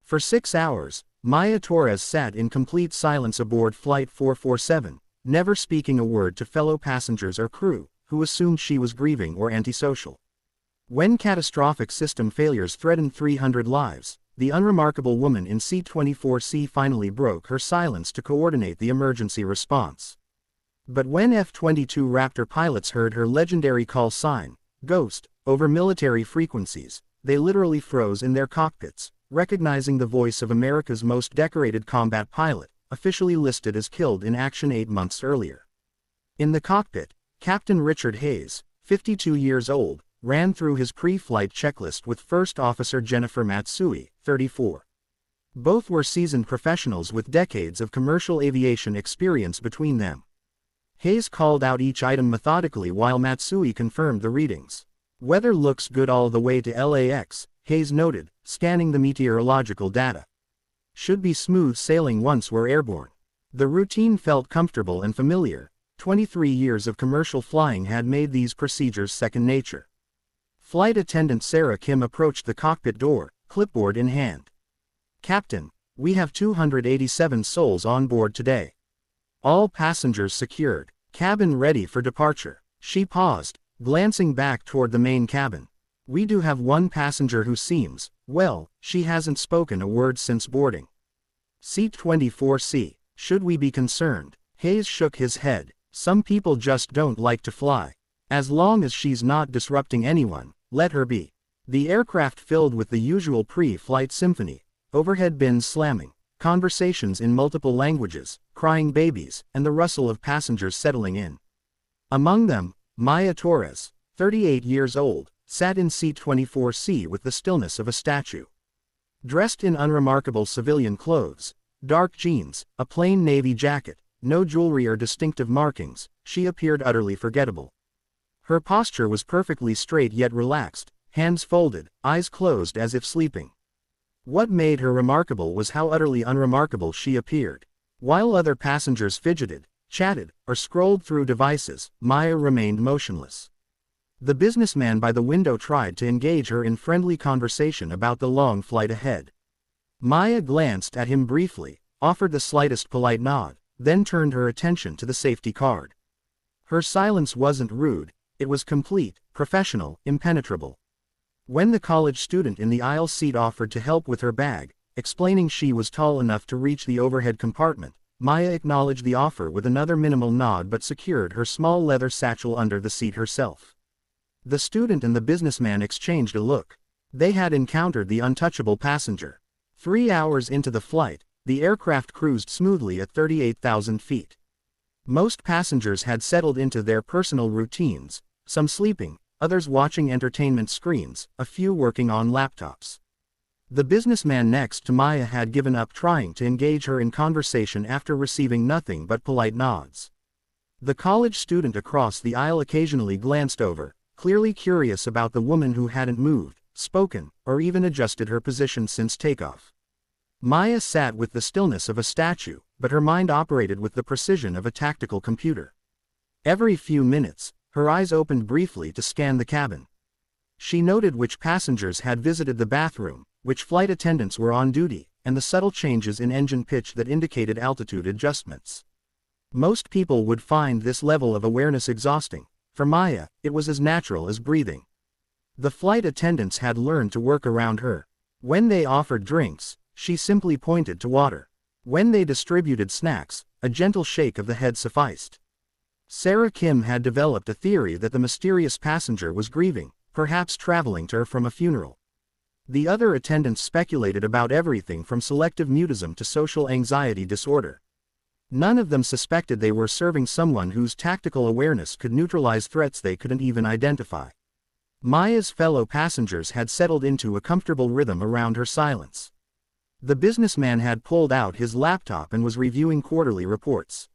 For 6 hours, Maya Torres sat in complete silence aboard Flight 447, never speaking a word to fellow passengers or crew, who assumed she was grieving or antisocial. When catastrophic system failures threatened 300 lives, the unremarkable woman in C-24C finally broke her silence to coordinate the emergency response. But when F-22 Raptor pilots heard her legendary call sign, Ghost, over military frequencies, they literally froze in their cockpits, recognizing the voice of America's most decorated combat pilot, officially listed as killed in action 8 months earlier. In the cockpit, Captain Richard Hayes, 52 years old, ran through his pre-flight checklist with First Officer Jennifer Matsui, 34. Both were seasoned professionals with decades of commercial aviation experience between them. Hayes called out each item methodically while Matsui confirmed the readings. "Weather looks good all the way to LAX, Hayes noted, scanning the meteorological data. "Should be smooth sailing once we're airborne." The routine felt comfortable and familiar. 23 years of commercial flying had made these procedures second nature. Flight attendant Sarah Kim approached the cockpit door, clipboard in hand. "Captain, we have 287 souls on board today. All passengers secured, cabin ready for departure." She paused, glancing back toward the main cabin. "We do have one passenger who seems, well, she hasn't spoken a word since boarding." Seat 24C, should we be concerned? Hayes shook his head. "Some people just don't like to fly. As long as she's not disrupting anyone, let her be." The aircraft filled with the usual pre-flight symphony, overhead bins slamming, conversations in multiple languages, crying babies, and the rustle of passengers settling in. Among them, Maya Torres, 38 years old, sat in seat 24C with the stillness of a statue. Dressed in unremarkable civilian clothes, dark jeans, a plain navy jacket, no jewelry or distinctive markings, she appeared utterly forgettable. Her posture was perfectly straight yet relaxed, hands folded, eyes closed as if sleeping. What made her remarkable was how utterly unremarkable she appeared. While other passengers fidgeted, chatted, or scrolled through devices, Maya remained motionless. The businessman by the window tried to engage her in friendly conversation about the long flight ahead. Maya glanced at him briefly, offered the slightest polite nod, then turned her attention to the safety card. Her silence wasn't rude, it was complete, professional, impenetrable. When the college student in the aisle seat offered to help with her bag, explaining she was tall enough to reach the overhead compartment, Maya acknowledged the offer with another minimal nod but secured her small leather satchel under the seat herself. The student and the businessman exchanged a look. They had encountered the untouchable passenger. 3 hours into the flight, the aircraft cruised smoothly at 38,000 feet. Most passengers had settled into their personal routines, some sleeping, others watching entertainment screens, a few working on laptops. The businessman next to Maya had given up trying to engage her in conversation after receiving nothing but polite nods. The college student across the aisle occasionally glanced over, clearly curious about the woman who hadn't moved, spoken, or even adjusted her position since takeoff. Maya sat with the stillness of a statue, but her mind operated with the precision of a tactical computer. Every few minutes, her eyes opened briefly to scan the cabin. She noted which passengers had visited the bathroom, which flight attendants were on duty, and the subtle changes in engine pitch that indicated altitude adjustments. Most people would find this level of awareness exhausting. For Maya, it was as natural as breathing. The flight attendants had learned to work around her. When they offered drinks, she simply pointed to water. When they distributed snacks, a gentle shake of the head sufficed. Sarah Kim had developed a theory that the mysterious passenger was grieving, perhaps traveling to her from a funeral. The other attendants speculated about everything from selective mutism to social anxiety disorder. None of them suspected they were serving someone whose tactical awareness could neutralize threats they couldn't even identify. Maya's fellow passengers had settled into a comfortable rhythm around her silence. The businessman had pulled out his laptop and was reviewing quarterly reports.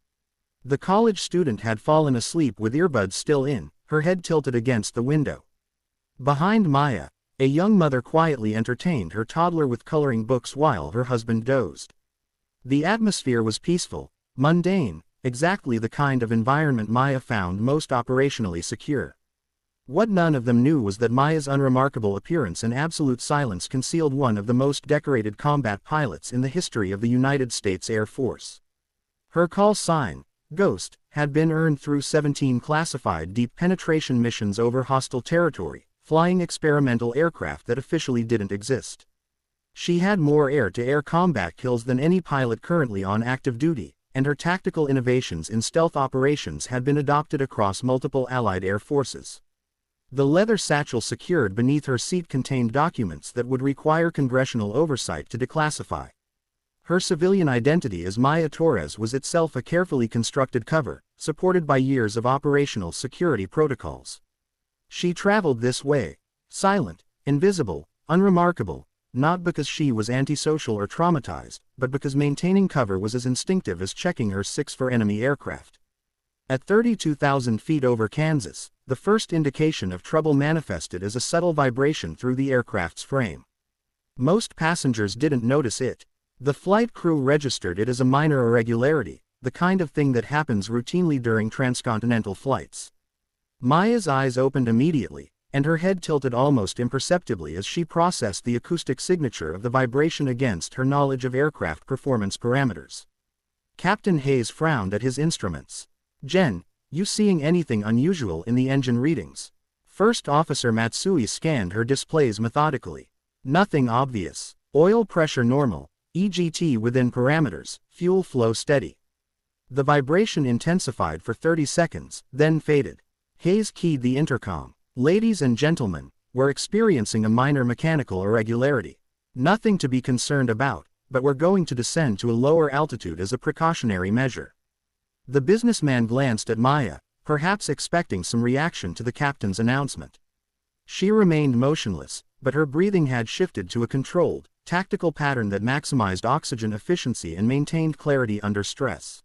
The college student had fallen asleep with earbuds still in, her head tilted against the window. Behind Maya, a young mother quietly entertained her toddler with coloring books while her husband dozed. The atmosphere was peaceful, mundane, exactly the kind of environment Maya found most operationally secure. What none of them knew was that Maya's unremarkable appearance and absolute silence concealed one of the most decorated combat pilots in the history of the United States Air Force. Her call sign, Ghost, had been earned through 17 classified deep penetration missions over hostile territory, flying experimental aircraft that officially didn't exist. She had more air-to-air combat kills than any pilot currently on active duty, and her tactical innovations in stealth operations had been adopted across multiple Allied air forces. The leather satchel secured beneath her seat contained documents that would require congressional oversight to declassify. Her civilian identity as Maya Torres was itself a carefully constructed cover, supported by years of operational security protocols. She traveled this way, silent, invisible, unremarkable, not because she was antisocial or traumatized, but because maintaining cover was as instinctive as checking her six for enemy aircraft. At 32,000 feet over Kansas, the first indication of trouble manifested as a subtle vibration through the aircraft's frame. Most passengers didn't notice it. The flight crew registered it as a minor irregularity, the kind of thing that happens routinely during transcontinental flights. Maya's eyes opened immediately, and her head tilted almost imperceptibly as she processed the acoustic signature of the vibration against her knowledge of aircraft performance parameters. Captain Hayes frowned at his instruments. "Jen, you seeing anything unusual in the engine readings?" First Officer Matsui scanned her displays methodically. "Nothing obvious. Oil pressure normal, EGT within parameters, fuel flow steady." The vibration intensified for 30 seconds, then faded. Hayes keyed the intercom. "Ladies and gentlemen, we're experiencing a minor mechanical irregularity. Nothing to be concerned about, but we're going to descend to a lower altitude as a precautionary measure." The businessman glanced at Maya, perhaps expecting some reaction to the captain's announcement. She remained motionless, but her breathing had shifted to a controlled, tactical pattern that maximized oxygen efficiency and maintained clarity under stress.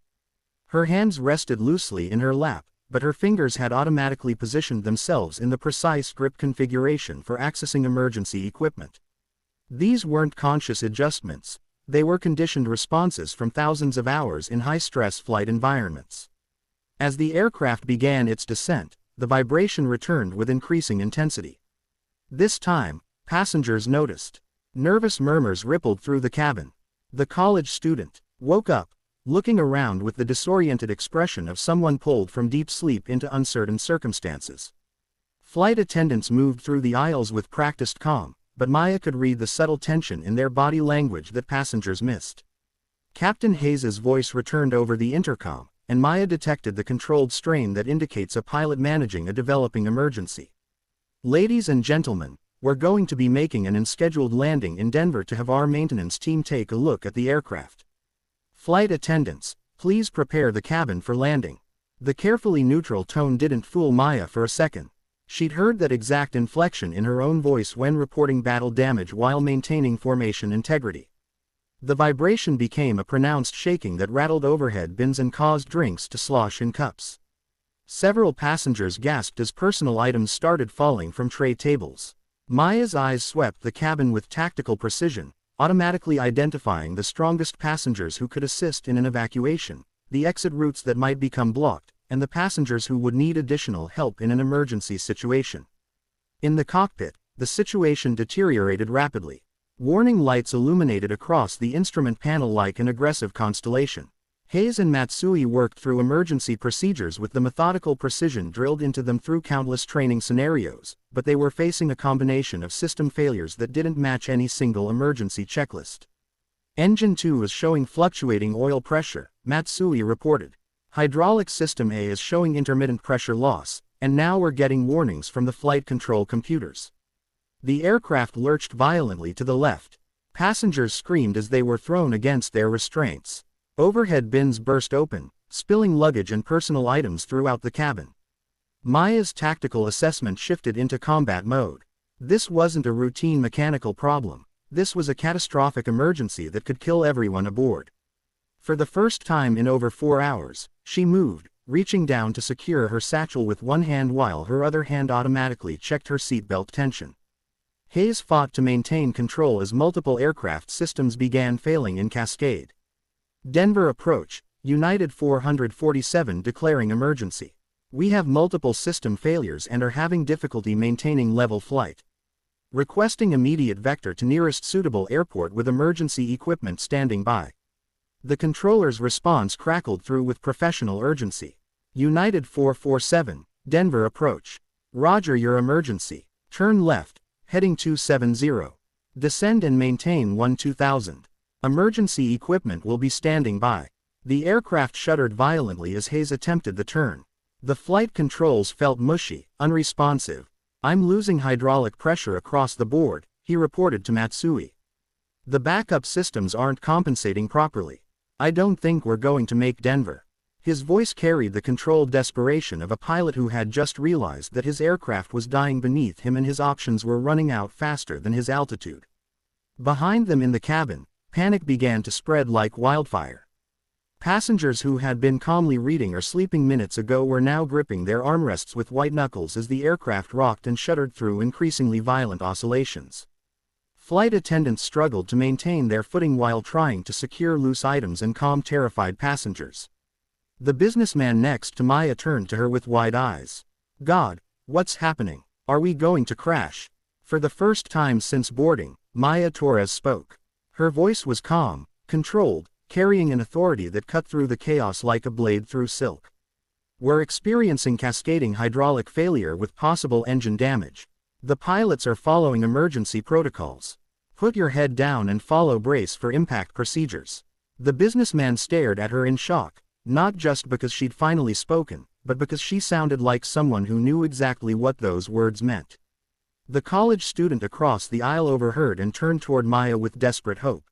Her hands rested loosely in her lap, but her fingers had automatically positioned themselves in the precise grip configuration for accessing emergency equipment. These weren't conscious adjustments. They were conditioned responses from thousands of hours in high-stress flight environments. As the aircraft began its descent, the vibration returned with increasing intensity. This time, passengers noticed. Nervous murmurs rippled through the cabin. The college student woke up, looking around with the disoriented expression of someone pulled from deep sleep into uncertain circumstances. Flight attendants moved through the aisles with practiced calm, but Maya could read the subtle tension in their body language that passengers missed. Captain Hayes's voice returned over the intercom, and Maya detected the controlled strain that indicates a pilot managing a developing emergency. "Ladies and gentlemen, we're going to be making an unscheduled landing in Denver to have our maintenance team take a look at the aircraft. Flight attendants, please prepare the cabin for landing." The carefully neutral tone didn't fool Maya for a second. She'd heard that exact inflection in her own voice when reporting battle damage while maintaining formation integrity. The vibration became a pronounced shaking that rattled overhead bins and caused drinks to slosh in cups. Several passengers gasped as personal items started falling from tray tables. Maya's eyes swept the cabin with tactical precision, automatically identifying the strongest passengers who could assist in an evacuation, the exit routes that might become blocked, and the passengers who would need additional help in an emergency situation. In the cockpit, the situation deteriorated rapidly. Warning lights illuminated across the instrument panel like an aggressive constellation. Hayes and Matsui worked through emergency procedures with the methodical precision drilled into them through countless training scenarios, but they were facing a combination of system failures that didn't match any single emergency checklist. "Engine 2 is showing fluctuating oil pressure," Matsui reported. "Hydraulic system A is showing intermittent pressure loss, and now we're getting warnings from the flight control computers." The aircraft lurched violently to the left. Passengers screamed as they were thrown against their restraints. Overhead bins burst open, spilling luggage and personal items throughout the cabin. Maya's tactical assessment shifted into combat mode. This wasn't a routine mechanical problem. This was a catastrophic emergency that could kill everyone aboard. For the first time in over 4 hours, she moved, reaching down to secure her satchel with one hand while her other hand automatically checked her seatbelt tension. Hayes fought to maintain control as multiple aircraft systems began failing in cascade. Denver approach, United 447 declaring emergency. We have multiple system failures and are having difficulty maintaining level flight. Requesting immediate vector to nearest suitable airport with emergency equipment standing by." The controller's response crackled through with professional urgency. "United 447, Denver approach. Roger your emergency. Turn left, heading 270. Descend and maintain 2000. Emergency equipment will be standing by." The aircraft shuddered violently as Hayes attempted the turn. The flight controls felt mushy, unresponsive. "I'm losing hydraulic pressure across the board," he reported to Matsui. "The backup systems aren't compensating properly. I don't think we're going to make Denver." His voice carried the controlled desperation of a pilot who had just realized that his aircraft was dying beneath him and his options were running out faster than his altitude. Behind them in the cabin, panic began to spread like wildfire. Passengers who had been calmly reading or sleeping minutes ago were now gripping their armrests with white knuckles as the aircraft rocked and shuddered through increasingly violent oscillations. Flight attendants struggled to maintain their footing while trying to secure loose items and calm terrified passengers. The businessman next to Maya turned to her with wide eyes. "God, what's happening? Are we going to crash?" For the first time since boarding, Maya Torres spoke. Her voice was calm, controlled, carrying an authority that cut through the chaos like a blade through silk. "We're experiencing cascading hydraulic failure with possible engine damage. The pilots are following emergency protocols. Put your head down and follow brace for impact procedures." The businessman stared at her in shock, not just because she'd finally spoken, but because she sounded like someone who knew exactly what those words meant. The college student across the aisle overheard and turned toward Maya with desperate hope.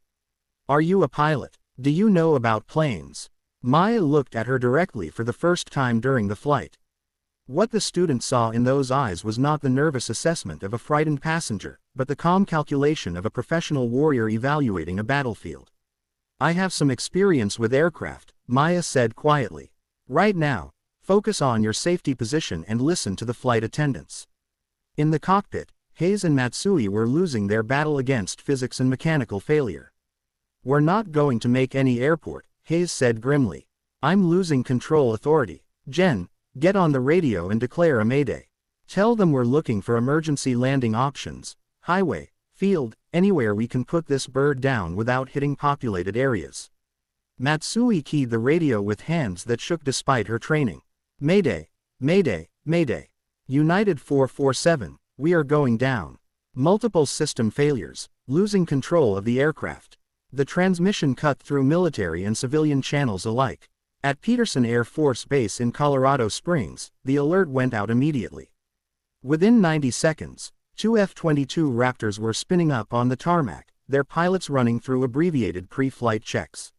"Are you a pilot? Do you know about planes?" Maya looked at her directly for the first time during the flight. What the student saw in those eyes was not the nervous assessment of a frightened passenger, but the calm calculation of a professional warrior evaluating a battlefield. "I have some experience with aircraft," Maya said quietly. "Right now, focus on your safety position and listen to the flight attendants." In the cockpit, Hayes and Matsui were losing their battle against physics and mechanical failure. "We're not going to make any airport," Hayes said grimly. "I'm losing control authority. Jen, get on the radio and declare a mayday. Tell them we're looking for emergency landing options, highway, field, anywhere we can put this bird down without hitting populated areas." Matsui keyed the radio with hands that shook despite her training. "Mayday, mayday, mayday. United 447, we are going down. Multiple system failures, losing control of the aircraft." The transmission cut through military and civilian channels alike. At Peterson Air Force Base in Colorado Springs, the alert went out immediately. Within 90 seconds, two F-22 Raptors were spinning up on the tarmac, their pilots running through abbreviated pre-flight checks.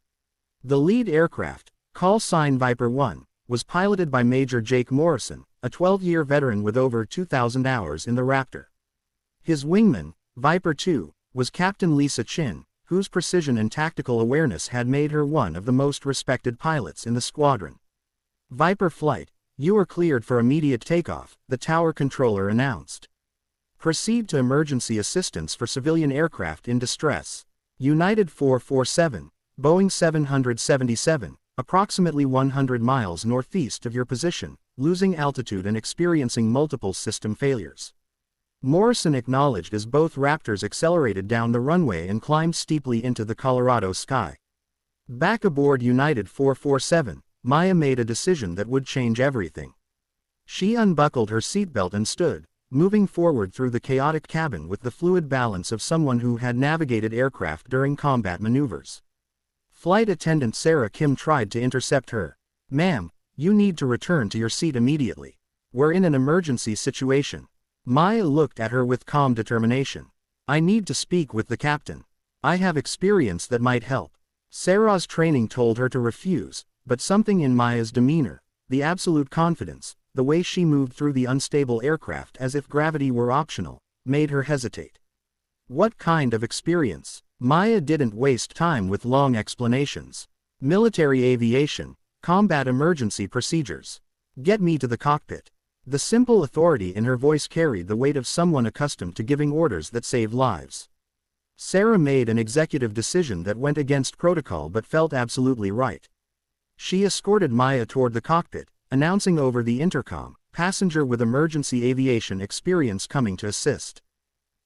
The lead aircraft, call sign Viper 1, was piloted by Major Jake Morrison, a 12-year veteran with over 2,000 hours in the Raptor. His wingman, Viper 2, was Captain Lisa Chin, whose precision and tactical awareness had made her one of the most respected pilots in the squadron. "Viper flight, you are cleared for immediate takeoff," the tower controller announced. "Proceed to emergency assistance for civilian aircraft in distress. United 447, Boeing 777, approximately 100 miles northeast of your position, losing altitude and experiencing multiple system failures." Morrison acknowledged as both Raptors accelerated down the runway and climbed steeply into the Colorado sky. Back aboard United 447, Maya made a decision that would change everything. She unbuckled her seatbelt and stood, moving forward through the chaotic cabin with the fluid balance of someone who had navigated aircraft during combat maneuvers. Flight attendant Sarah Kim tried to intercept her. "Ma'am, you need to return to your seat immediately. We're in an emergency situation." Maya looked at her with calm determination. "I need to speak with the captain. I have experience that might help." Sarah's training told her to refuse, but something in Maya's demeanor, the absolute confidence, the way she moved through the unstable aircraft as if gravity were optional, made her hesitate. "What kind of experience?" Maya didn't waste time with long explanations. "Military aviation, combat emergency procedures. Get me to the cockpit." The simple authority in her voice carried the weight of someone accustomed to giving orders that save lives. Sarah made an executive decision that went against protocol but felt absolutely right. She escorted Maya toward the cockpit, announcing over the intercom, "Passenger with emergency aviation experience coming to assist."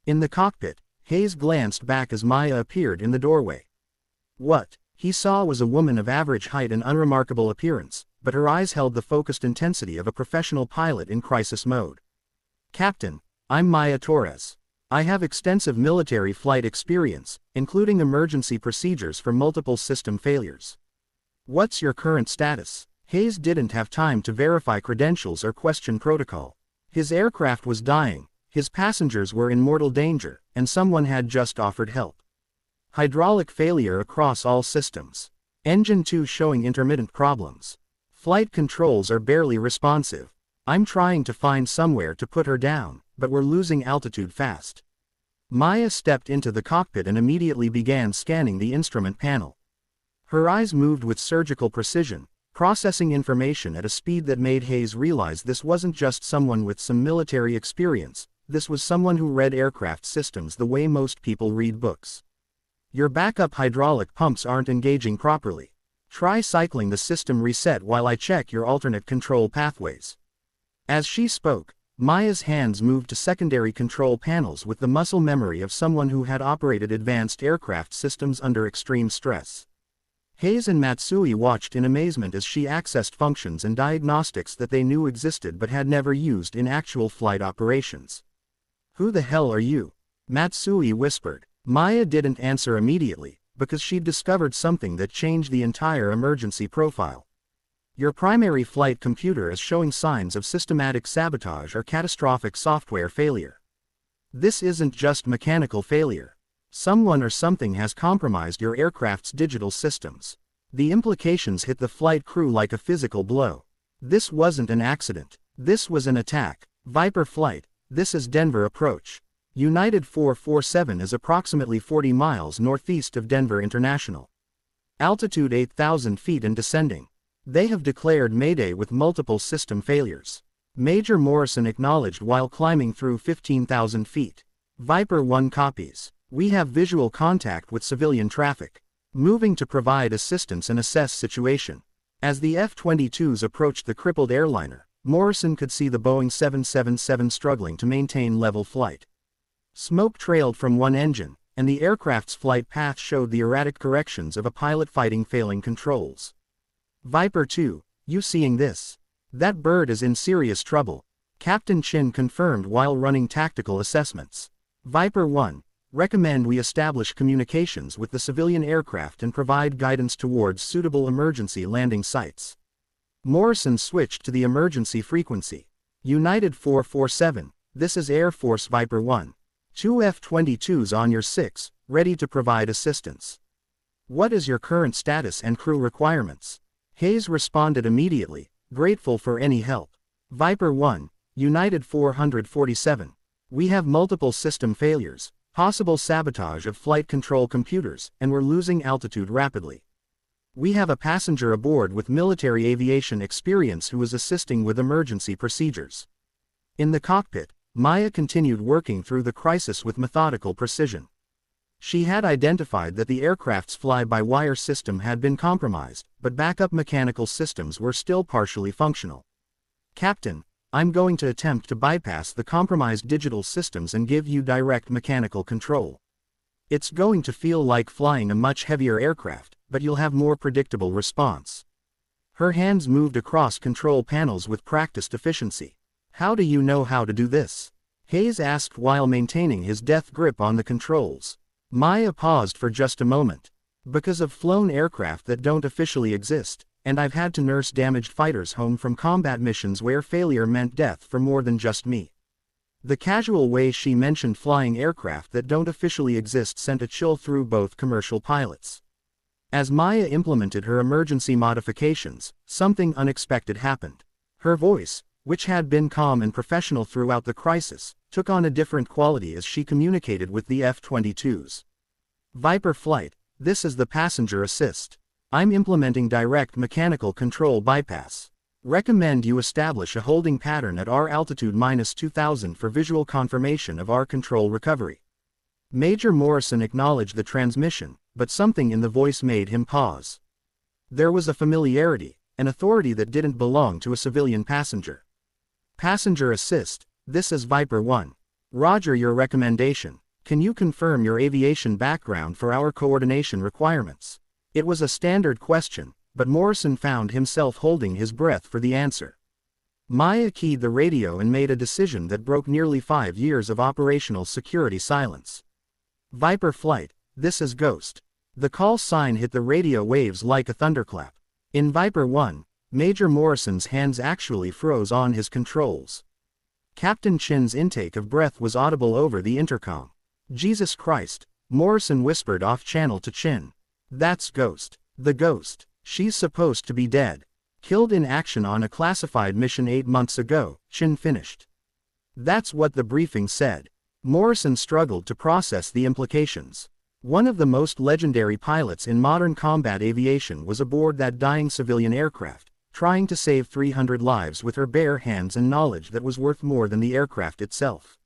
In the cockpit, Hayes glanced back as Maya appeared in the doorway. What he saw was a woman of average height and unremarkable appearance, but her eyes held the focused intensity of a professional pilot in crisis mode. "Captain, I'm Maya Torres. I have extensive military flight experience, including emergency procedures for multiple system failures. What's your current status?" Hayes didn't have time to verify credentials or question protocol. His aircraft was dying, his passengers were in mortal danger, and someone had just offered help. "Hydraulic failure across all systems. Engine 2 showing intermittent problems. Flight controls are barely responsive. I'm trying to find somewhere to put her down, but we're losing altitude fast." Maya stepped into the cockpit and immediately began scanning the instrument panel. Her eyes moved with surgical precision, processing information at a speed that made Hayes realize this wasn't just someone with some military experience, this was someone who read aircraft systems the way most people read books. "Your backup hydraulic pumps aren't engaging properly. Try cycling the system reset while I check your alternate control pathways." As she spoke, Maya's hands moved to secondary control panels with the muscle memory of someone who had operated advanced aircraft systems under extreme stress. Hayes and Matsui watched in amazement as she accessed functions and diagnostics that they knew existed but had never used in actual flight operations. "Who the hell are you?" Matsui whispered. Maya didn't answer immediately, because she'd discovered something that changed the entire emergency profile. "Your primary flight computer is showing signs of systematic sabotage or catastrophic software failure. This isn't just mechanical failure. Someone or something has compromised your aircraft's digital systems." The implications hit the flight crew like a physical blow. This wasn't an accident. This was an attack. "Viper flight, this is Denver approach. United 447 is approximately 40 miles northeast of Denver International. Altitude 8,000 feet and descending. They have declared Mayday with multiple system failures. Major Morrison acknowledged while climbing through 15,000 feet. Viper 1 copies. We have visual contact with civilian traffic. Moving to provide assistance and assess situation." As the F-22s approached the crippled airliner, Morrison could see the Boeing 777 struggling to maintain level flight. Smoke trailed from one engine, and the aircraft's flight path showed the erratic corrections of a pilot fighting failing controls. "Viper 2, you seeing this? That bird is in serious trouble," Captain Chin confirmed while running tactical assessments. "Viper 1, recommend we establish communications with the civilian aircraft and provide guidance towards suitable emergency landing sites." Morrison switched to the emergency frequency. "United 447, this is Air Force Viper 1. 2 F-22s on your 6, ready to provide assistance. What is your current status and crew requirements?" Hayes responded immediately, grateful for any help. "Viper 1, United 447. We have multiple system failures, possible sabotage of flight control computers, and we're losing altitude rapidly. We have a passenger aboard with military aviation experience who is assisting with emergency procedures." In the cockpit, Maya continued working through the crisis with methodical precision. She had identified that the aircraft's fly-by-wire system had been compromised, but backup mechanical systems were still partially functional. "Captain, I'm going to attempt to bypass the compromised digital systems and give you direct mechanical control. It's going to feel like flying a much heavier aircraft, but you'll have more predictable response." Her hands moved across control panels with practiced efficiency. "How do you know how to do this?" Hayes asked while maintaining his death grip on the controls. Maya paused for just a moment. "Because I've flown aircraft that don't officially exist, and I've had to nurse damaged fighters home from combat missions where failure meant death for more than just me." The casual way she mentioned flying aircraft that don't officially exist sent a chill through both commercial pilots. As Maya implemented her emergency modifications, something unexpected happened. Her voice, which had been calm and professional throughout the crisis, took on a different quality as she communicated with the F-22s. "Viper flight, this is the passenger assist. I'm implementing direct mechanical control bypass. Recommend you establish a holding pattern at our altitude -2000 for visual confirmation of our control recovery." Major Morrison acknowledged the transmission, but something in the voice made him pause. There was a familiarity, an authority that didn't belong to a civilian passenger. Passenger assist, this is Viper 1. Roger, your recommendation. Can you confirm your aviation background for our coordination requirements? It was a standard question, but Morrison found himself holding his breath for the answer. Maya keyed the radio and made a decision that broke nearly 5 years of operational security silence. Viper flight, this is Ghost. The call sign hit the radio waves like a thunderclap. In Viper 1, Major Morrison's hands actually froze on his controls. Captain Chin's intake of breath was audible over the intercom. Jesus Christ, Morrison whispered off-channel to Chin. That's Ghost. The Ghost. She's supposed to be dead. Killed in action on a classified mission 8 months ago, Chin finished. That's what the briefing said. Morrison struggled to process the implications. One of the most legendary pilots in modern combat aviation was aboard that dying civilian aircraft, trying to save 300 lives with her bare hands and knowledge that was worth more than the aircraft itself.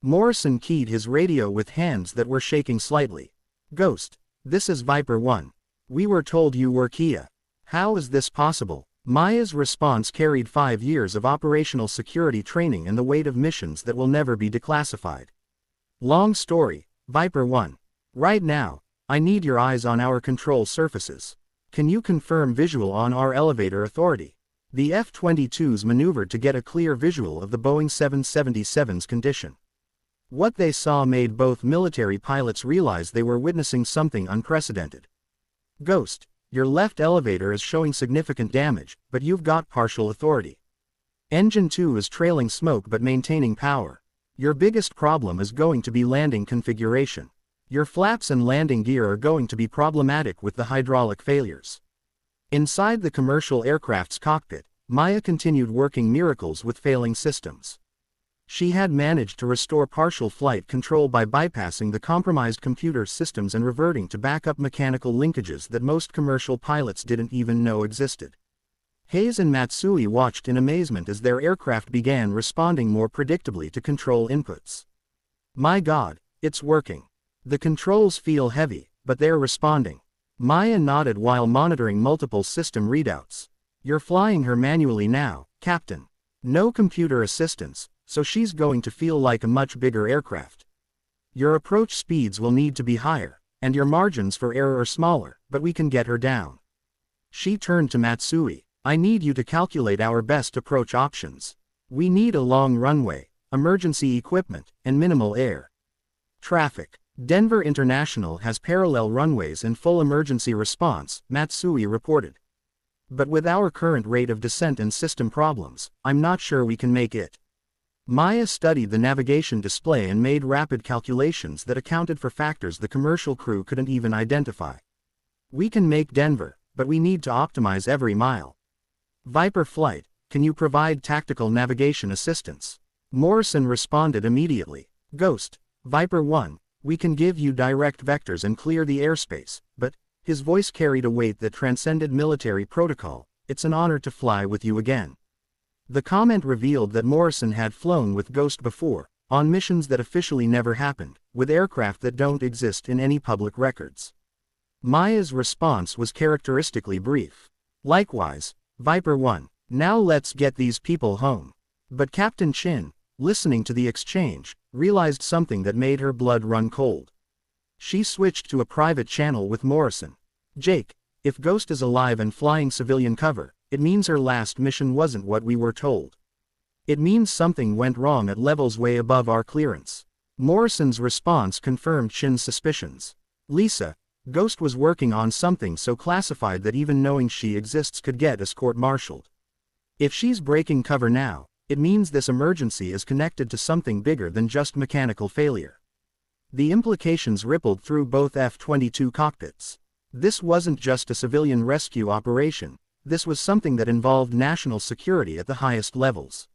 Morrison keyed his radio with hands that were shaking slightly. Ghost, this is Viper 1. We were told you were Kia. How is this possible? Maya's response carried 5 years of operational security training and the weight of missions that will never be declassified. Long story, Viper 1. Right now, I need your eyes on our control surfaces. Can you confirm visual on our elevator authority? The F-22s maneuvered to get a clear visual of the Boeing 777's condition. What they saw made both military pilots realize they were witnessing something unprecedented. Ghost, your left elevator is showing significant damage, but you've got partial authority. Engine 2 is trailing smoke but maintaining power. Your biggest problem is going to be landing configuration. Your flaps and landing gear are going to be problematic with the hydraulic failures. Inside the commercial aircraft's cockpit, Maya continued working miracles with failing systems. She had managed to restore partial flight control by bypassing the compromised computer systems and reverting to backup mechanical linkages that most commercial pilots didn't even know existed. Hayes and Matsui watched in amazement as their aircraft began responding more predictably to control inputs. My God, it's working. The controls feel heavy, but they're responding. Maya nodded while monitoring multiple system readouts. You're flying her manually now, Captain. No computer assistance, so she's going to feel like a much bigger aircraft. Your approach speeds will need to be higher, and your margins for error are smaller, but we can get her down. She turned to Matsui. I need you to calculate our best approach options. We need a long runway, emergency equipment, and minimal air traffic. Denver International has parallel runways and full emergency response, Matsui reported. But with our current rate of descent and system problems, I'm not sure we can make it. Maya studied the navigation display and made rapid calculations that accounted for factors the commercial crew couldn't even identify. We can make Denver, but we need to optimize every mile. Viper flight, can you provide tactical navigation assistance? Morrison responded immediately. Ghost, Viper 1. We can give you direct vectors and clear the airspace, but, his voice carried a weight that transcended military protocol, it's an honor to fly with you again. The comment revealed that Morrison had flown with Ghost before, on missions that officially never happened, with aircraft that don't exist in any public records. Maya's response was characteristically brief. Likewise, Viper 1, now let's get these people home. But Captain Chin, listening to the exchange, realized something that made her blood run cold. She switched to a private channel with Morrison. Jake, if Ghost is alive and flying civilian cover, it means her last mission wasn't what we were told. It means something went wrong at levels way above our clearance. Morrison's response confirmed Chin's suspicions. Lisa, Ghost was working on something so classified that even knowing she exists could get us court-martialed. If she's breaking cover now, it means this emergency is connected to something bigger than just mechanical failure. The implications rippled through both F-22 cockpits. This wasn't just a civilian rescue operation, this was something that involved national security at the highest levels.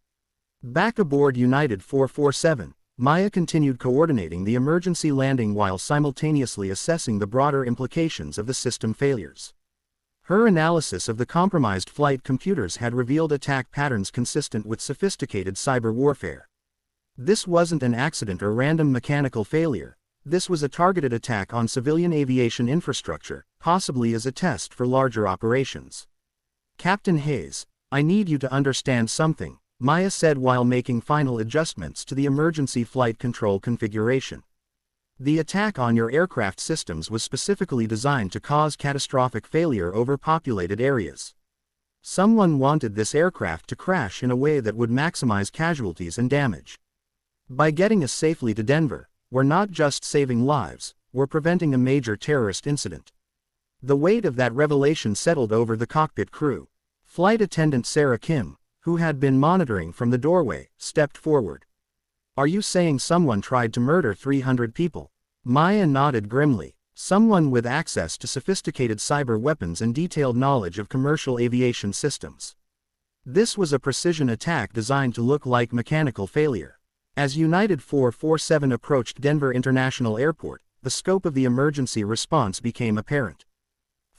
Back aboard United 447, Maya continued coordinating the emergency landing while simultaneously assessing the broader implications of the system failures. Her analysis of the compromised flight computers had revealed attack patterns consistent with sophisticated cyber warfare. This wasn't an accident or random mechanical failure, this was a targeted attack on civilian aviation infrastructure, possibly as a test for larger operations. Captain Hayes, I need you to understand something, Maya said while making final adjustments to the emergency flight control configuration. The attack on your aircraft systems was specifically designed to cause catastrophic failure over populated areas. Someone wanted this aircraft to crash in a way that would maximize casualties and damage. By getting us safely to Denver, we're not just saving lives, we're preventing a major terrorist incident. The weight of that revelation settled over the cockpit crew. Flight attendant Sarah Kim, who had been monitoring from the doorway, stepped forward. Are you saying someone tried to murder 300 people? Maya nodded grimly. Someone with access to sophisticated cyber weapons and detailed knowledge of commercial aviation systems. This was a precision attack designed to look like mechanical failure. As United 447 approached Denver International Airport, the scope of the emergency response became apparent.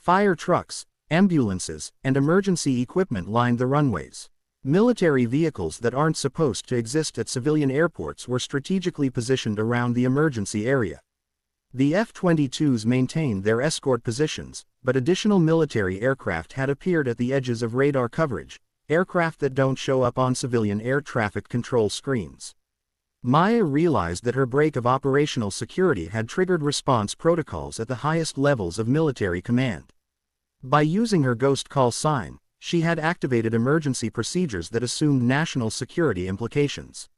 Fire trucks, ambulances, and emergency equipment lined the runways. Military vehicles that aren't supposed to exist at civilian airports were strategically positioned around the emergency area. The F-22s maintained their escort positions, but additional military aircraft had appeared at the edges of radar coverage, aircraft that don't show up on civilian air traffic control screens. Maya realized that her break of operational security had triggered response protocols at the highest levels of military command. By using her ghost call sign, she had activated emergency procedures that assumed national security implications.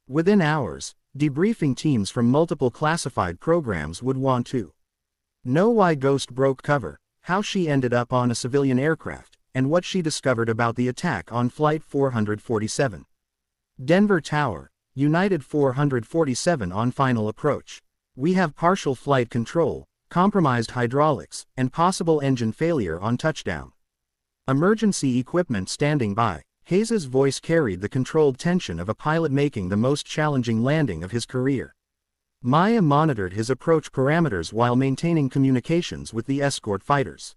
Within hours, debriefing teams from multiple classified programs would want to know why Ghost broke cover, how she ended up on a civilian aircraft, and what she discovered about the attack on Flight 447. Denver Tower, United 447 on final approach. We have partial flight control, compromised hydraulics, and possible engine failure on touchdown. Emergency equipment standing by. Hayes's voice carried the controlled tension of a pilot making the most challenging landing of his career. Maya monitored his approach parameters while maintaining communications with the escort fighters.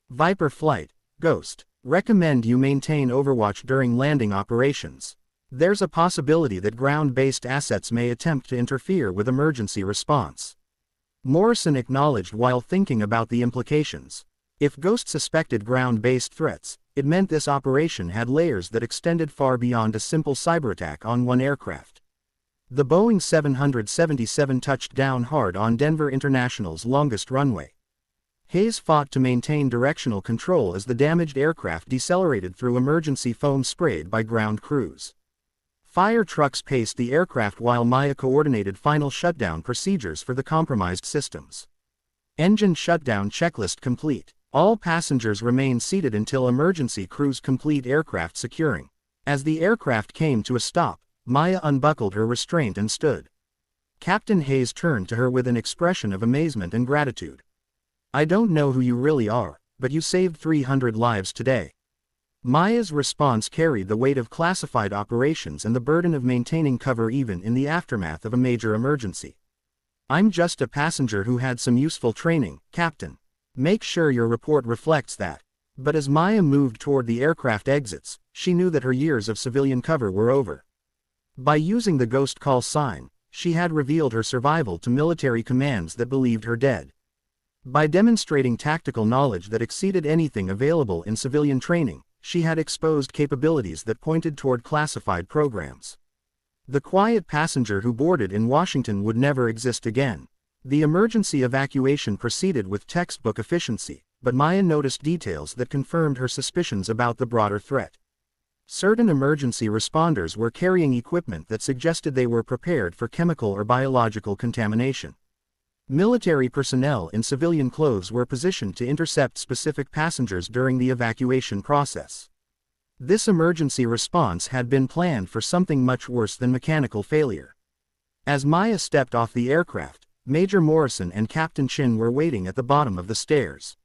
Viper flight, Ghost. Recommend you maintain overwatch during landing operations. There's a possibility that ground-based assets may attempt to interfere with emergency response. Morrison acknowledged while thinking about the implications. If Ghost suspected ground-based threats, it meant this operation had layers that extended far beyond a simple cyberattack on one aircraft. The Boeing 777 touched down hard on Denver International's longest runway. Hayes fought to maintain directional control as the damaged aircraft decelerated through emergency foam sprayed by ground crews. Fire trucks paced the aircraft while Maya coordinated final shutdown procedures for the compromised systems. Engine shutdown checklist complete. All passengers remain seated until emergency crews complete aircraft securing. As the aircraft came to a stop, Maya unbuckled her restraint and stood. Captain Hayes turned to her with an expression of amazement and gratitude. I don't know who you really are, but you saved 300 lives today. Maya's response carried the weight of classified operations and the burden of maintaining cover even in the aftermath of a major emergency. I'm just a passenger who had some useful training, Captain. Make sure your report reflects that. But as Maya moved toward the aircraft exits, she knew that her years of civilian cover were over. By using the ghost call sign, she had revealed her survival to military commands that believed her dead. By demonstrating tactical knowledge that exceeded anything available in civilian training, she had exposed capabilities that pointed toward classified programs. The quiet passenger who boarded in Washington would never exist again. The emergency evacuation proceeded with textbook efficiency, but Maya noticed details that confirmed her suspicions about the broader threat. Certain emergency responders were carrying equipment that suggested they were prepared for chemical or biological contamination. Military personnel in civilian clothes were positioned to intercept specific passengers during the evacuation process. This emergency response had been planned for something much worse than mechanical failure. As Maya stepped off the aircraft, Major Morrison and Captain Chin were waiting at the bottom of the stairs.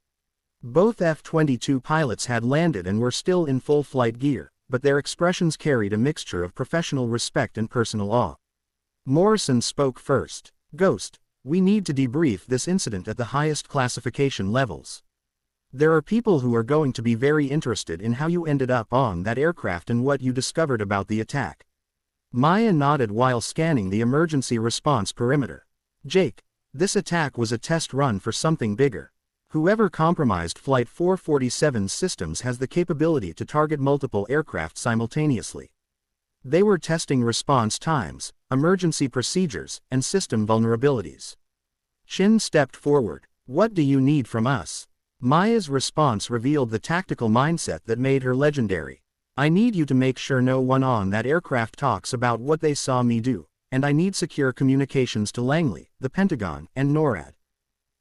Both F-22 pilots had landed and were still in full flight gear, but their expressions carried a mixture of professional respect and personal awe. Morrison spoke first. Ghost, we need to debrief this incident at the highest classification levels. There are people who are going to be very interested in how you ended up on that aircraft and what you discovered about the attack. Maya nodded while scanning the emergency response perimeter. Jake, this attack was a test run for something bigger. Whoever compromised Flight 447's systems has the capability to target multiple aircraft simultaneously. They were testing response times, emergency procedures, and system vulnerabilities. Chin stepped forward. What do you need from us? Maya's response revealed the tactical mindset that made her legendary. I need you to make sure no one on that aircraft talks about what they saw me do, and I need secure communications to Langley, the Pentagon, and NORAD.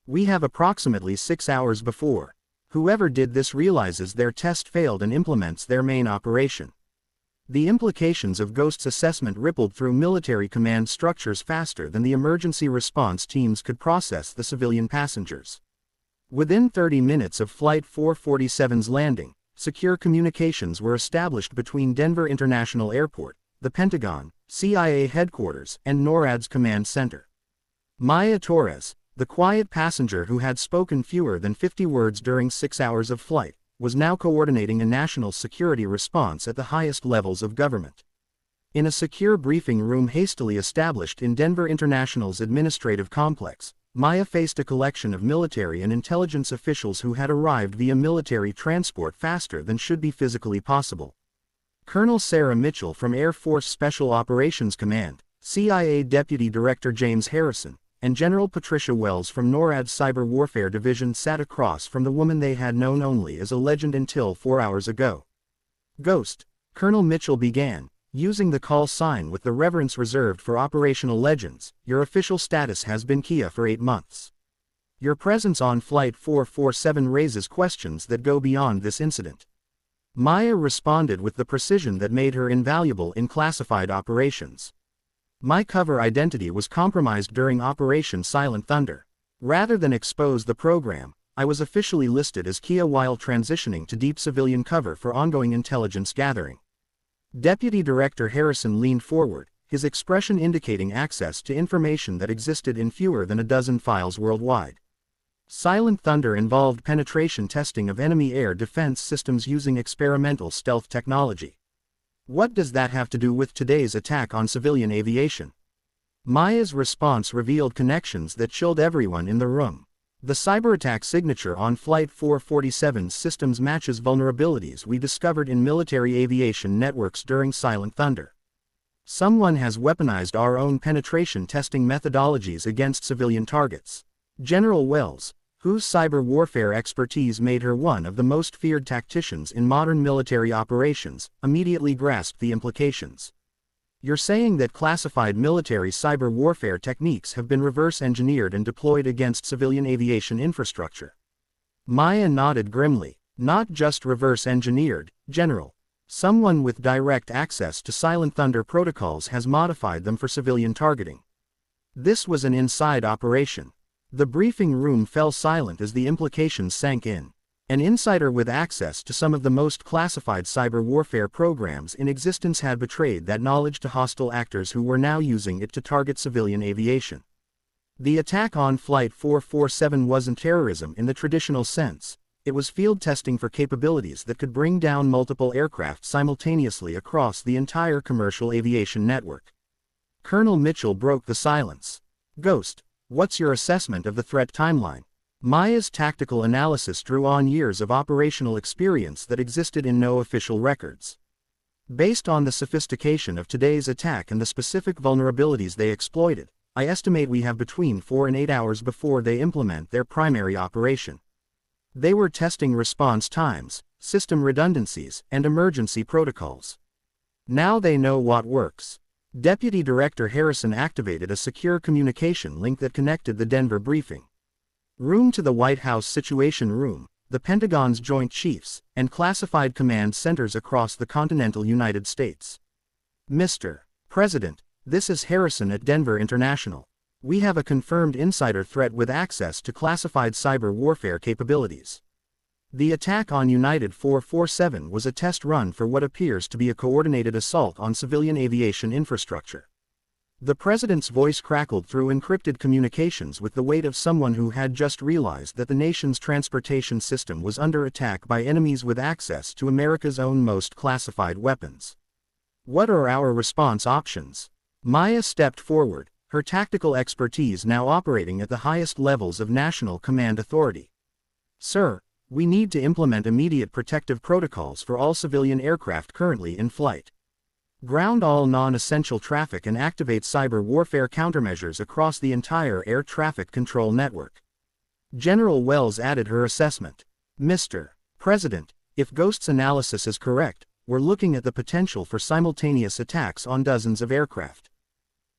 We have approximately 6 hours before whoever did this realizes their test failed and implements their main operation. The implications of Ghost's assessment rippled through military command structures faster than the emergency response teams could process the civilian passengers. Within 30 minutes of Flight 447's landing, secure communications were established between Denver International Airport, the Pentagon, CIA headquarters, and NORAD's command center. Maya Torres, the quiet passenger who had spoken fewer than 50 words during 6 hours of flight, was now coordinating a national security response at the highest levels of government. In a secure briefing room hastily established in Denver International's administrative complex, Maya faced a collection of military and intelligence officials who had arrived via military transport faster than should be physically possible. Colonel Sarah Mitchell from Air Force Special Operations Command, CIA Deputy Director James Harrison, and General Patricia Wells from NORAD's Cyber Warfare Division sat across from the woman they had known only as a legend until 4 hours ago. Ghost, Colonel Mitchell began, using the call sign with the reverence reserved for operational legends. Your official status has been Kia for 8 months. Your presence on Flight 447 raises questions that go beyond this incident. Maya responded with the precision that made her invaluable in classified operations. My cover identity was compromised during Operation Silent Thunder. Rather than expose the program, I was officially listed as Kia while transitioning to deep civilian cover for ongoing intelligence gathering. Deputy Director Harrison leaned forward, his expression indicating access to information that existed in fewer than a dozen files worldwide. Silent Thunder involved penetration testing of enemy air defense systems using experimental stealth technology. What does that have to do with today's attack on civilian aviation? Maya's response revealed connections that chilled everyone in the room. The cyberattack signature on Flight 447's systems matches vulnerabilities we discovered in military aviation networks during Silent Thunder. Someone has weaponized our own penetration testing methodologies against civilian targets. General Wells, whose cyber warfare expertise made her one of the most feared tacticians in modern military operations, immediately grasped the implications. You're saying that classified military cyber warfare techniques have been reverse-engineered and deployed against civilian aviation infrastructure? Maya nodded grimly. Not just reverse-engineered, General. Someone with direct access to Silent Thunder protocols has modified them for civilian targeting. This was an inside operation. The briefing room fell silent as the implications sank in. An insider with access to some of the most classified cyber warfare programs in existence had betrayed that knowledge to hostile actors who were now using it to target civilian aviation. The attack on Flight 447 wasn't terrorism in the traditional sense. It was field testing for capabilities that could bring down multiple aircraft simultaneously across the entire commercial aviation network. Colonel Mitchell broke the silence. Ghost, what's your assessment of the threat timeline? Maya's tactical analysis drew on years of operational experience that existed in no official records. Based on the sophistication of today's attack and the specific vulnerabilities they exploited, I estimate we have between 4 and 8 hours before they implement their primary operation. They were testing response times, system redundancies, and emergency protocols. Now they know what works. Deputy Director Harrison activated a secure communication link that connected the Denver briefing room to the White House Situation Room, the Pentagon's Joint Chiefs, and classified command centers across the continental United States. Mr. President, this is Harrison at Denver International. We have a confirmed insider threat with access to classified cyber warfare capabilities. The attack on United 447 was a test run for what appears to be a coordinated assault on civilian aviation infrastructure. The president's voice crackled through encrypted communications with the weight of someone who had just realized that the nation's transportation system was under attack by enemies with access to America's own most classified weapons. What are our response options? Maya stepped forward, her tactical expertise now operating at the highest levels of national command authority. Sir, we need to implement immediate protective protocols for all civilian aircraft currently in flight. Ground all non-essential traffic and activate cyber warfare countermeasures across the entire air traffic control network. General Wells added her assessment. Mr. President, if Ghost's analysis is correct, we're looking at the potential for simultaneous attacks on dozens of aircraft.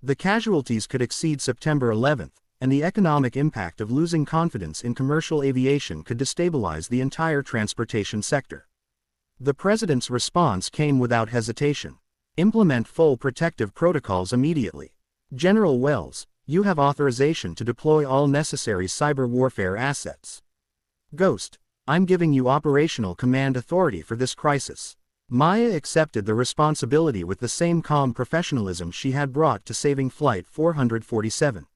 The casualties could exceed September 11th, and the economic impact of losing confidence in commercial aviation could destabilize the entire transportation sector. The President's response came without hesitation. Implement full protective protocols immediately. General Wells, you have authorization to deploy all necessary cyber warfare assets. Ghost, I'm giving you operational command authority for this crisis. Maya accepted the responsibility with the same calm professionalism she had brought to saving Flight 447.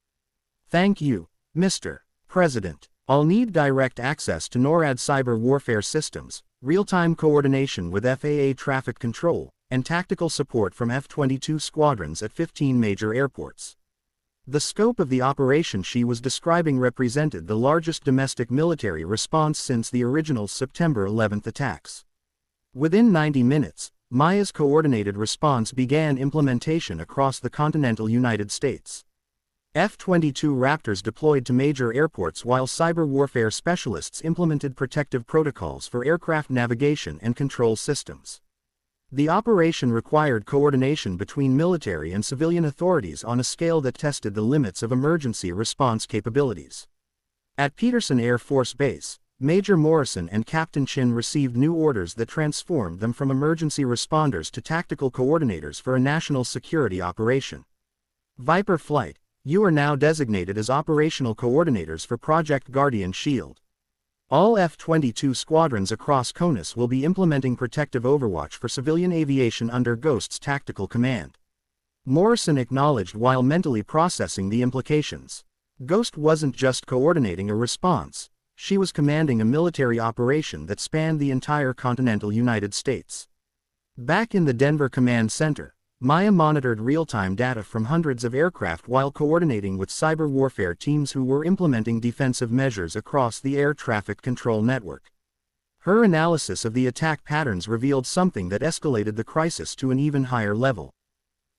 Thank you, Mr. President. I'll need direct access to NORAD cyber warfare systems, real-time coordination with FAA traffic control, and tactical support from F-22 squadrons at 15 major airports. The scope of the operation she was describing represented the largest domestic military response since the original September 11th attacks. Within 90 minutes, Maya's coordinated response began implementation across the continental United States. F-22 Raptors deployed to major airports while cyber warfare specialists implemented protective protocols for aircraft navigation and control systems. The operation required coordination between military and civilian authorities on a scale that tested the limits of emergency response capabilities. At Peterson Air Force Base, Major Morrison and Captain Chin received new orders that transformed them from emergency responders to tactical coordinators for a national security operation. Viper Flight, you are now designated as operational coordinators for Project Guardian Shield. All F-22 squadrons across CONUS will be implementing protective overwatch for civilian aviation under Ghost's tactical command. Morrison acknowledged while mentally processing the implications. Ghost wasn't just coordinating a response, she was commanding a military operation that spanned the entire continental United States. Back in the Denver Command Center, Maya monitored real-time data from hundreds of aircraft while coordinating with cyber warfare teams who were implementing defensive measures across the air traffic control network. Her analysis of the attack patterns revealed something that escalated the crisis to an even higher level.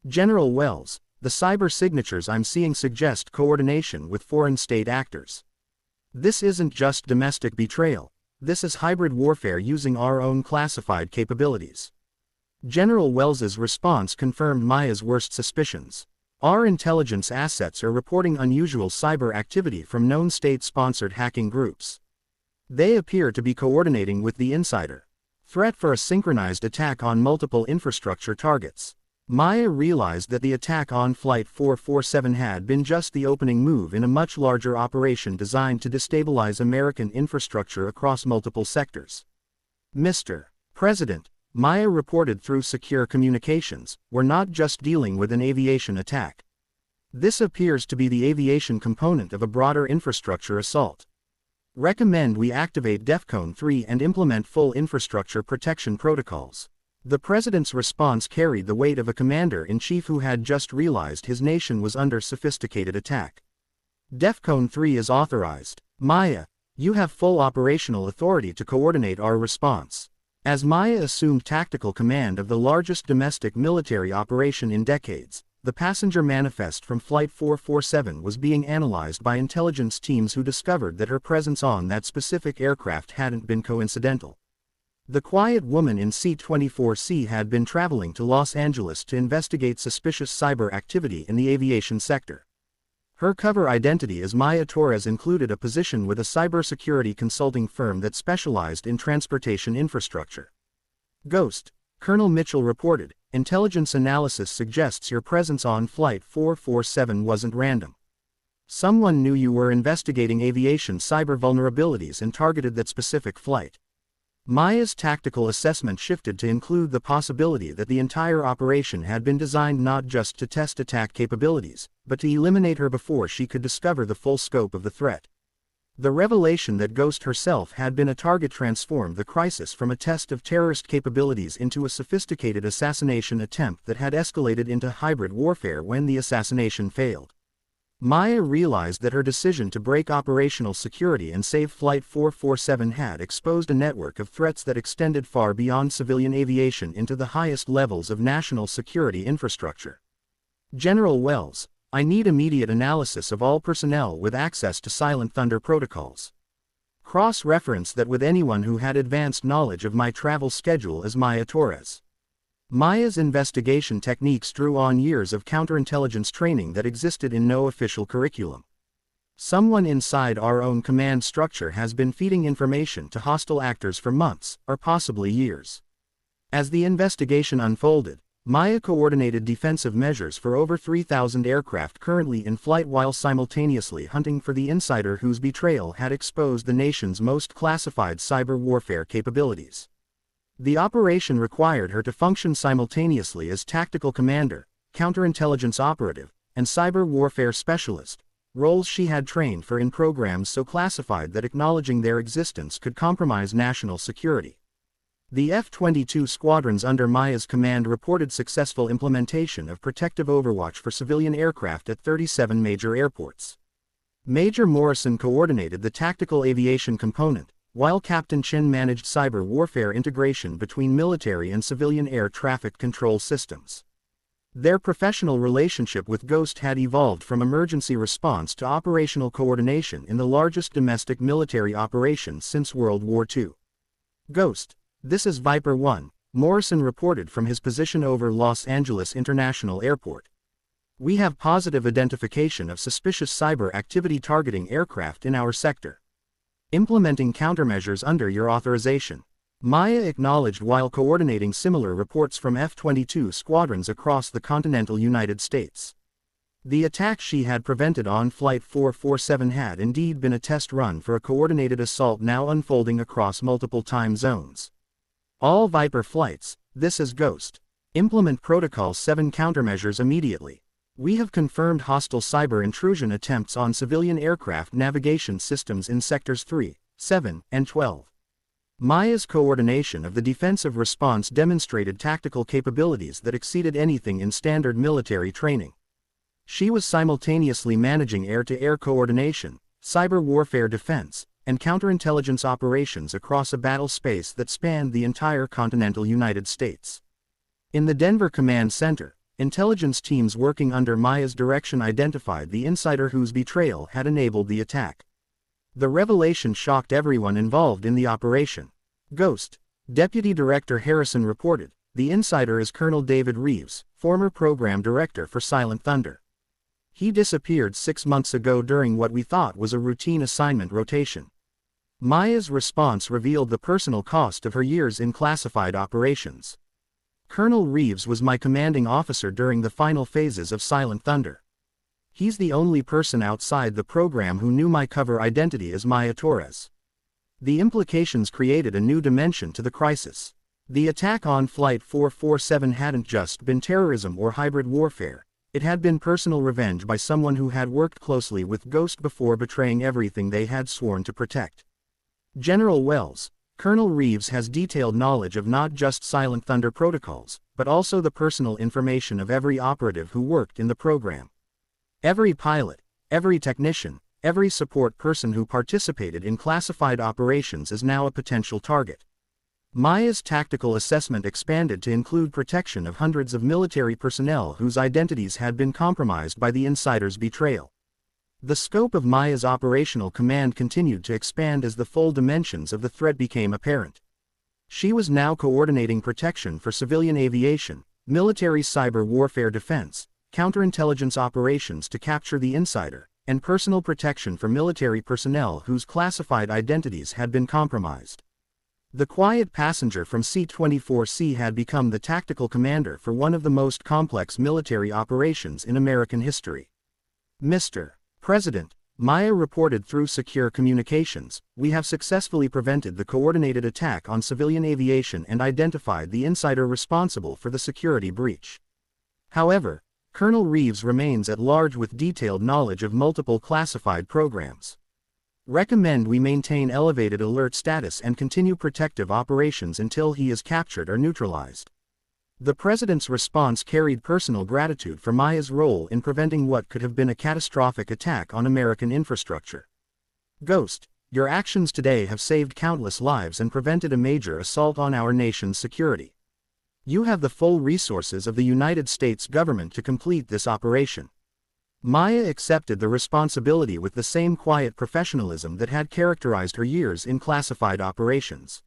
General Wells, the cyber signatures I'm seeing suggest coordination with foreign state actors. This isn't just domestic betrayal, this is hybrid warfare using our own classified capabilities. General Wells's response confirmed Maya's worst suspicions. Our intelligence assets are reporting unusual cyber activity from known state-sponsored hacking groups. They appear to be coordinating with the insider threat for a synchronized attack on multiple infrastructure targets. Maya realized that the attack on Flight 447 had been just the opening move in a much larger operation designed to destabilize American infrastructure across multiple sectors. Mr. President, Maya reported through secure communications, we're not just dealing with an aviation attack. This appears to be the aviation component of a broader infrastructure assault. Recommend we activate DEFCON 3 and implement full infrastructure protection protocols. The President's response carried the weight of a commander-in-chief who had just realized his nation was under sophisticated attack. DEFCON 3 is authorized. Maya, you have full operational authority to coordinate our response. As Maya assumed tactical command of the largest domestic military operation in decades, the passenger manifest from Flight 447 was being analyzed by intelligence teams who discovered that her presence on that specific aircraft hadn't been coincidental. The quiet woman in C-24C had been traveling to Los Angeles to investigate suspicious cyber activity in the aviation sector. Her cover identity as Maya Torres included a position with a cybersecurity consulting firm that specialized in transportation infrastructure. Ghost, Colonel Mitchell reported, intelligence analysis suggests your presence on Flight 447 wasn't random. Someone knew you were investigating aviation cyber vulnerabilities and targeted that specific flight. Maya's tactical assessment shifted to include the possibility that the entire operation had been designed not just to test attack capabilities, but to eliminate her before she could discover the full scope of the threat. The revelation that Ghost herself had been a target transformed the crisis from a test of terrorist capabilities into a sophisticated assassination attempt that had escalated into hybrid warfare when the assassination failed. Maya realized that her decision to break operational security and save Flight 447 had exposed a network of threats that extended far beyond civilian aviation into the highest levels of national security infrastructure. General Wells, I need immediate analysis of all personnel with access to Silent Thunder protocols. Cross-reference that with anyone who had advanced knowledge of my travel schedule as Maya Torres. Maya's investigation techniques drew on years of counterintelligence training that existed in no official curriculum. Someone inside our own command structure has been feeding information to hostile actors for months, or possibly years. As the investigation unfolded, Maya coordinated defensive measures for over 3,000 aircraft currently in flight while simultaneously hunting for the insider whose betrayal had exposed the nation's most classified cyber warfare capabilities. The operation required her to function simultaneously as tactical commander, counterintelligence operative, and cyber warfare specialist, roles she had trained for in programs so classified that acknowledging their existence could compromise national security. The F-22 squadrons under Maya's command reported successful implementation of protective overwatch for civilian aircraft at 37 major airports. Major Morrison coordinated the tactical aviation component, while Captain Chen managed cyber warfare integration between military and civilian air traffic control systems. Their professional relationship with Ghost had evolved from emergency response to operational coordination in the largest domestic military operation since World War II. Ghost, this is Viper 1, Morrison reported from his position over Los Angeles International Airport. We have positive identification of suspicious cyber activity targeting aircraft in our sector. Implementing countermeasures under your authorization. Maya acknowledged while coordinating similar reports from F-22 squadrons across the continental United States. The attack she had prevented on Flight 447 had indeed been a test run for a coordinated assault now unfolding across multiple time zones. All Viper flights, this is Ghost. Implement Protocol 7 countermeasures immediately. We have confirmed hostile cyber intrusion attempts on civilian aircraft navigation systems in Sectors 3, 7, and 12. Maya's coordination of the defensive response demonstrated tactical capabilities that exceeded anything in standard military training. She was simultaneously managing air-to-air coordination, cyber warfare defense, and counterintelligence operations across a battle space that spanned the entire continental United States. In the Denver Command Center, intelligence teams working under Maya's direction identified the insider whose betrayal had enabled the attack. The revelation shocked everyone involved in the operation. Ghost, Deputy Director Harrison reported, the insider is Colonel David Reeves, former program director for Silent Thunder. He disappeared 6 months ago during what we thought was a routine assignment rotation. Maya's response revealed the personal cost of her years in classified operations. Colonel Reeves was my commanding officer during the final phases of Silent Thunder. He's the only person outside the program who knew my cover identity as Maya Torres. The implications created a new dimension to the crisis. The attack on Flight 447 hadn't just been terrorism or hybrid warfare, it had been personal revenge by someone who had worked closely with Ghost before betraying everything they had sworn to protect. General Wells, Colonel Reeves has detailed knowledge of not just Silent Thunder protocols, but also the personal information of every operative who worked in the program. Every pilot, every technician, every support person who participated in classified operations is now a potential target. Maya's tactical assessment expanded to include protection of hundreds of military personnel whose identities had been compromised by the insider's betrayal. The scope of Maya's operational command continued to expand as the full dimensions of the threat became apparent. She was now coordinating protection for civilian aviation, military cyber warfare defense, counterintelligence operations to capture the insider, and personal protection for military personnel whose classified identities had been compromised. The quiet passenger from C-24C had become the tactical commander for one of the most complex military operations in American history. Mr. President, Maya reported through secure communications, we have successfully prevented the coordinated attack on civilian aviation and identified the insider responsible for the security breach. However, Colonel Reeves remains at large with detailed knowledge of multiple classified programs. Recommend we maintain elevated alert status and continue protective operations until he is captured or neutralized. The president's response carried personal gratitude for Maya's role in preventing what could have been a catastrophic attack on American infrastructure. Ghost, your actions today have saved countless lives and prevented a major assault on our nation's security. You have the full resources of the United States government to complete this operation. Maya accepted the responsibility with the same quiet professionalism that had characterized her years in classified operations.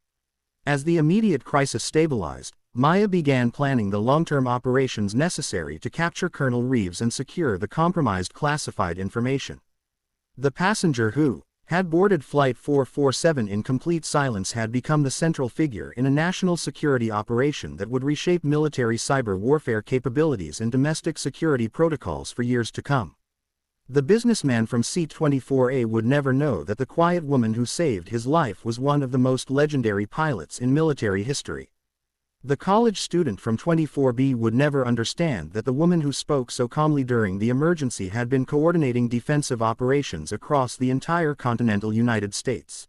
As the immediate crisis stabilized, Maya began planning the long-term operations necessary to capture Colonel Reeves and secure the compromised classified information. The passenger who had boarded Flight 447 in complete silence had become the central figure in a national security operation that would reshape military cyber warfare capabilities and domestic security protocols for years to come. The businessman from Seat 24A would never know that the quiet woman who saved his life was one of the most legendary pilots in military history. The college student from 24B would never understand that the woman who spoke so calmly during the emergency had been coordinating defensive operations across the entire continental United States.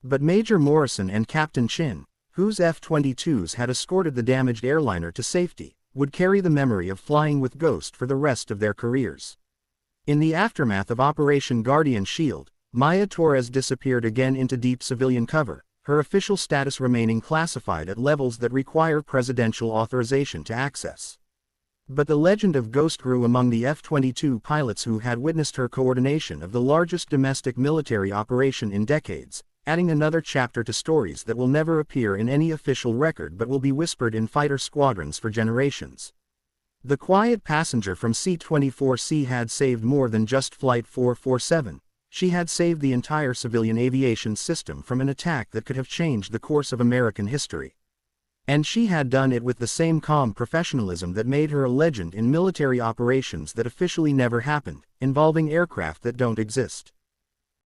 But Major Morrison and Captain Chin, whose F-22s had escorted the damaged airliner to safety, would carry the memory of flying with Ghost for the rest of their careers. In the aftermath of Operation Guardian Shield, Maya Torres disappeared again into deep civilian cover, her official status remaining classified at levels that require presidential authorization to access. But the legend of Ghost grew among the F-22 pilots who had witnessed her coordination of the largest domestic military operation in decades, adding another chapter to stories that will never appear in any official record but will be whispered in fighter squadrons for generations. The quiet passenger from C-24C had saved more than just Flight 447. She had saved the entire civilian aviation system from an attack that could have changed the course of American history. And she had done it with the same calm professionalism that made her a legend in military operations that officially never happened, involving aircraft that don't exist.